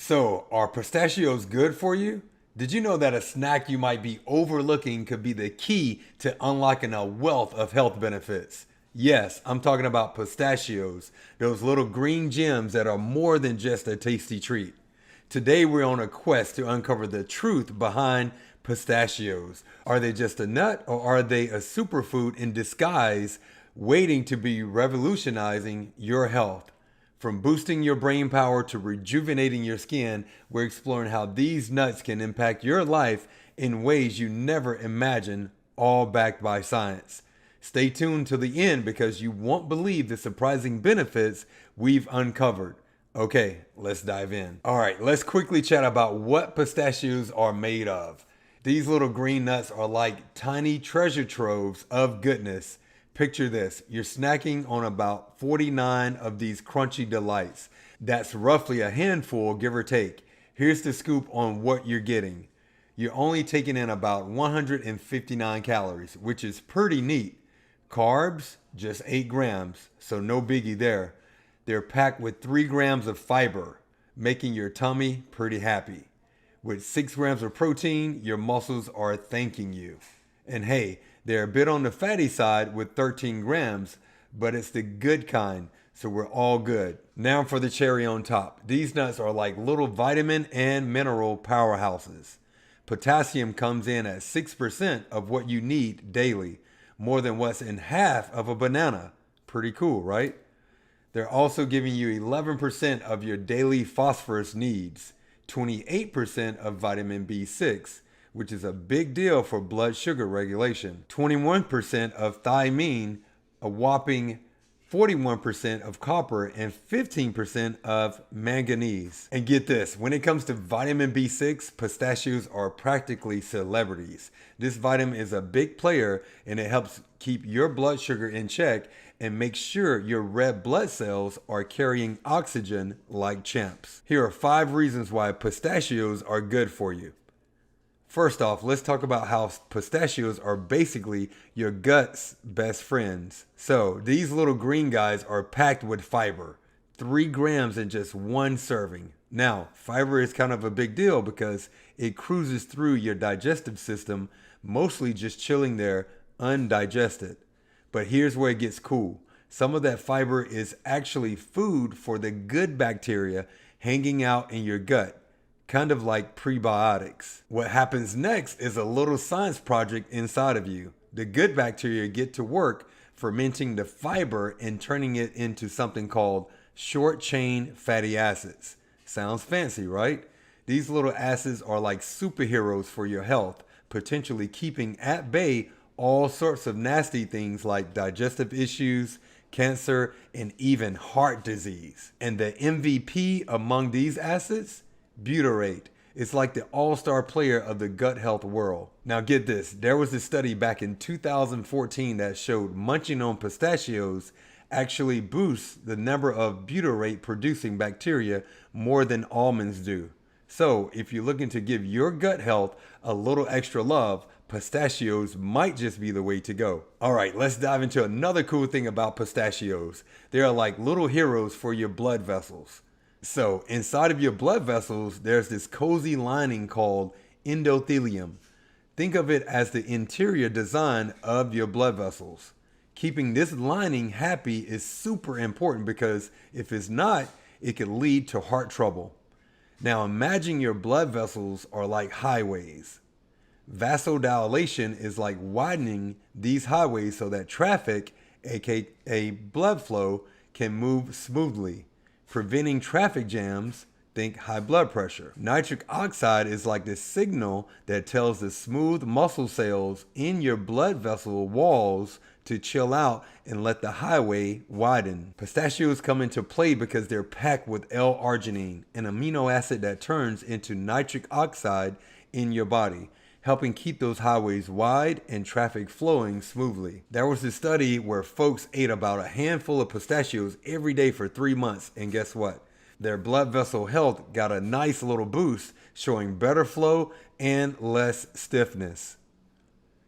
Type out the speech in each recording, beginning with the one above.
So, are pistachios good for you? Did you know that a snack you might be overlooking could be the key to unlocking a wealth of health benefits? Yes, I'm talking about pistachios, those little green gems that are more than just a tasty treat. Today, we're on a quest to uncover the truth behind pistachios. Are they just a nut, or are they a superfood in disguise waiting to be revolutionizing your health? From boosting your brain power to rejuvenating your skin, we're exploring how these nuts can impact your life in ways you never imagined, all backed by science. Stay tuned to the end because you won't believe the surprising benefits we've uncovered. Okay, let's dive in. All right, let's quickly chat about what pistachios are made of. These little green nuts are like tiny treasure troves of goodness. Picture this, you're snacking on about 49 of these crunchy delights. That's roughly a handful, give or take. Here's the scoop on what you're getting. You're only taking in about 159 calories, which is pretty neat. Carbs, just 8 grams, so no biggie there. They're packed with 3 grams of fiber, making your tummy pretty happy. With 6 grams of protein, your muscles are thanking you. And hey, they're a bit on the fatty side with 13 grams, but it's the good kind, so we're all good. Now for the cherry on top. These nuts are like little vitamin and mineral powerhouses. Potassium comes in at 6% of what you need daily, more than what's in half of a banana. Pretty cool, right? They're also giving you 11% of your daily phosphorus needs, 28% of vitamin B6, which is a big deal for blood sugar regulation, 21% of thiamine, a whopping 41% of copper, and 15% of manganese. And get this, when it comes to vitamin B6, pistachios are practically celebrities. This vitamin is a big player and it helps keep your blood sugar in check and make sure your red blood cells are carrying oxygen like champs. Here are 5 reasons why pistachios are good for you. First off, let's talk about how pistachios are basically your gut's best friends. So these little green guys are packed with fiber, 3 grams in just one serving. Now, fiber is kind of a big deal because it cruises through your digestive system, mostly just chilling there undigested. But here's where it gets cool. Some of that fiber is actually food for the good bacteria hanging out in your gut, kind of like prebiotics. What happens next is a little science project inside of you. The good bacteria get to work fermenting the fiber and turning it into something called short chain fatty acids. Sounds fancy, right? These little acids are like superheroes for your health, potentially keeping at bay all sorts of nasty things like digestive issues, cancer, and even heart disease. And the MVP among these acids? Butyrate. It's like the all-star player of the gut health world. Now get this, there was a study back in 2014 that showed munching on pistachios actually boosts the number of butyrate producing bacteria more than almonds do. So if you're looking to give your gut health a little extra love, pistachios might just be the way to go. All right, let's dive into another cool thing about pistachios. They are like little heroes for your blood vessels. So inside of your blood vessels, there's this cozy lining called endothelium. Think of it as the interior design of your blood vessels. Keeping this lining happy is super important because if it's not, it could lead to heart trouble. Now imagine your blood vessels are like highways. Vasodilation is like widening these highways so that traffic, aka blood flow, can move smoothly, preventing traffic jams. Think high blood pressure. Nitric oxide is like the signal that tells the smooth muscle cells in your blood vessel walls to chill out and let the highway widen. Pistachios come into play because they're packed with L-arginine, an amino acid that turns into nitric oxide in your body, helping keep those highways wide and traffic flowing smoothly. There was a study where folks ate about a handful of pistachios every day for 3 months, and guess what? Their blood vessel health got a nice little boost, showing better flow and less stiffness.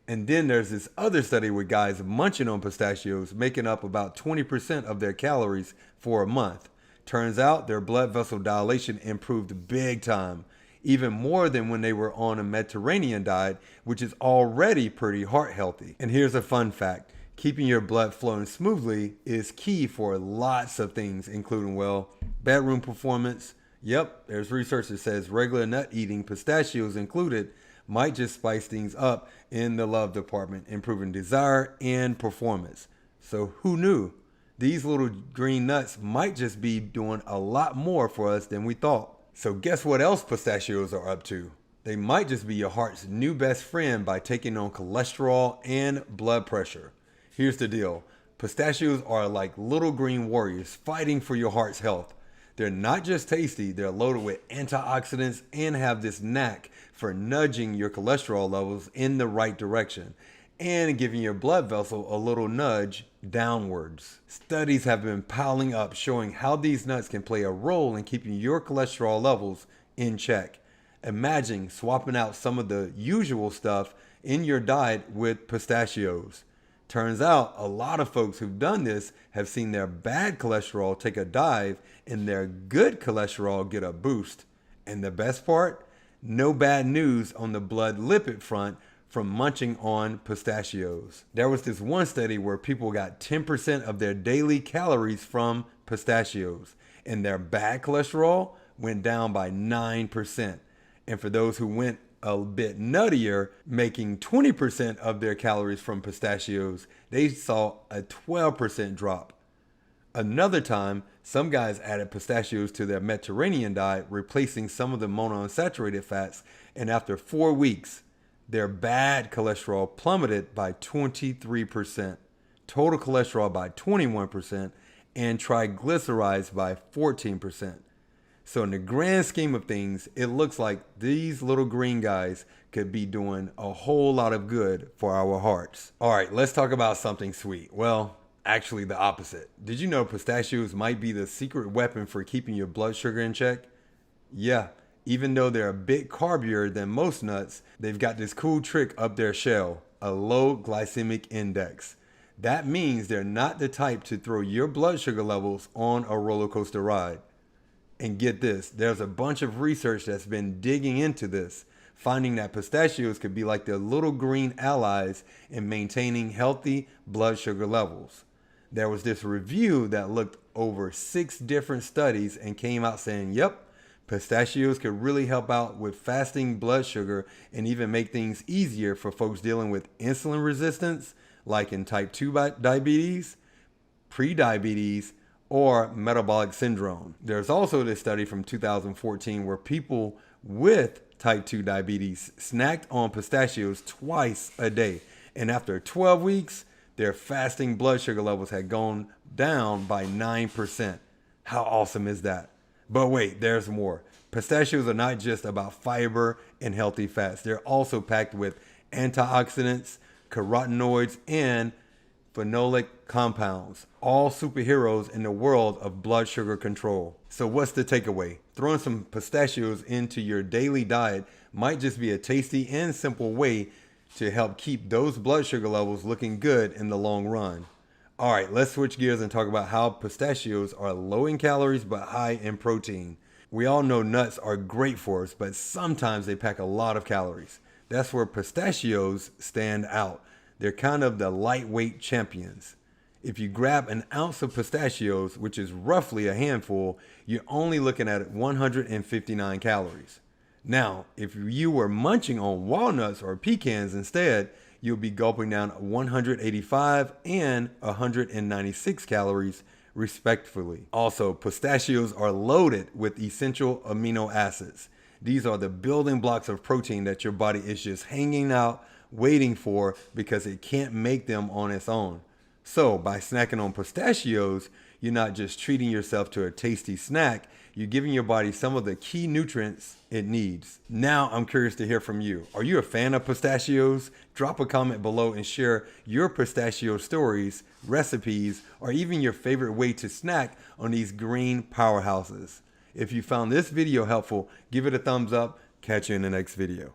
And then there's this other study with guys munching on pistachios, making up about 20% of their calories for a month. Turns out their blood vessel dilation improved big time, even more than when they were on a Mediterranean diet, which is already pretty heart healthy. And here's a fun fact. Keeping your blood flowing smoothly is key for lots of things, including, well, bedroom performance. Yep, there's research that says regular nut eating, pistachios included, might just spice things up in the love department, improving desire and performance. So who knew? These little green nuts might just be doing a lot more for us than we thought. So guess what else pistachios are up to? They might just be your heart's new best friend by taking on cholesterol and blood pressure. Here's the deal. Pistachios are like little green warriors fighting for your heart's health. They're not just tasty, they're loaded with antioxidants and have this knack for nudging your cholesterol levels in the right direction and giving your blood vessel a little nudge downwards. Studies have been piling up showing how these nuts can play a role in keeping your cholesterol levels in check. Imagine swapping out some of the usual stuff in your diet with pistachios. Turns out a lot of folks who've done this have seen their bad cholesterol take a dive and their good cholesterol get a boost. And the best part? No bad news on the blood lipid front from munching on pistachios. There was this one study where people got 10% of their daily calories from pistachios, and their bad cholesterol went down by 9%. And for those who went a bit nuttier, making 20% of their calories from pistachios, they saw a 12% drop. Another time, some guys added pistachios to their Mediterranean diet, replacing some of the monounsaturated fats, and after 4 weeks, their bad cholesterol plummeted by 23%, total cholesterol by 21%, and triglycerides by 14%. So in the grand scheme of things, it looks like these little green guys could be doing a whole lot of good for our hearts. All right, let's talk about something sweet. Well, actually the opposite. Did you know pistachios might be the secret weapon for keeping your blood sugar in check? Yeah, even though they're a bit carbier than most nuts, they've got this cool trick up their shell, a low glycemic index. That means they're not the type to throw your blood sugar levels on a roller coaster ride. And get this, there's a bunch of research that's been digging into this, finding that pistachios could be like their little green allies in maintaining healthy blood sugar levels. There was this review that looked over 6 different studies and came out saying, yep, pistachios could really help out with fasting blood sugar and even make things easier for folks dealing with insulin resistance, like in type 2 diabetes, prediabetes, or metabolic syndrome. There's also this study from 2014 where people with type 2 diabetes snacked on pistachios twice a day. And after 12 weeks, their fasting blood sugar levels had gone down by 9%. How awesome is that? But wait, there's more. Pistachios are not just about fiber and healthy fats. They're also packed with antioxidants, carotenoids, and phenolic compounds, all superheroes in the world of blood sugar control. So what's the takeaway? Throwing some pistachios into your daily diet might just be a tasty and simple way to help keep those blood sugar levels looking good in the long run. All right, let's switch gears and talk about how pistachios are low in calories but high in protein. We all know nuts are great for us, but sometimes they pack a lot of calories. That's where pistachios stand out. They're kind of the lightweight champions. If you grab an ounce of pistachios, which is roughly a handful, you're only looking at 159 calories. Now, if you were munching on walnuts or pecans instead, you'll be gulping down 185 and 196 calories respectively. Also, pistachios are loaded with essential amino acids. These are the building blocks of protein that your body is just hanging out waiting for because it can't make them on its own. So by snacking on pistachios, you're not just treating yourself to a tasty snack, you're giving your body some of the key nutrients it needs. Now I'm curious to hear from you. Are you a fan of pistachios? Drop a comment below and share your pistachio stories, recipes, or even your favorite way to snack on these green powerhouses. If you found this video helpful, give it a thumbs up. Catch you in the next video.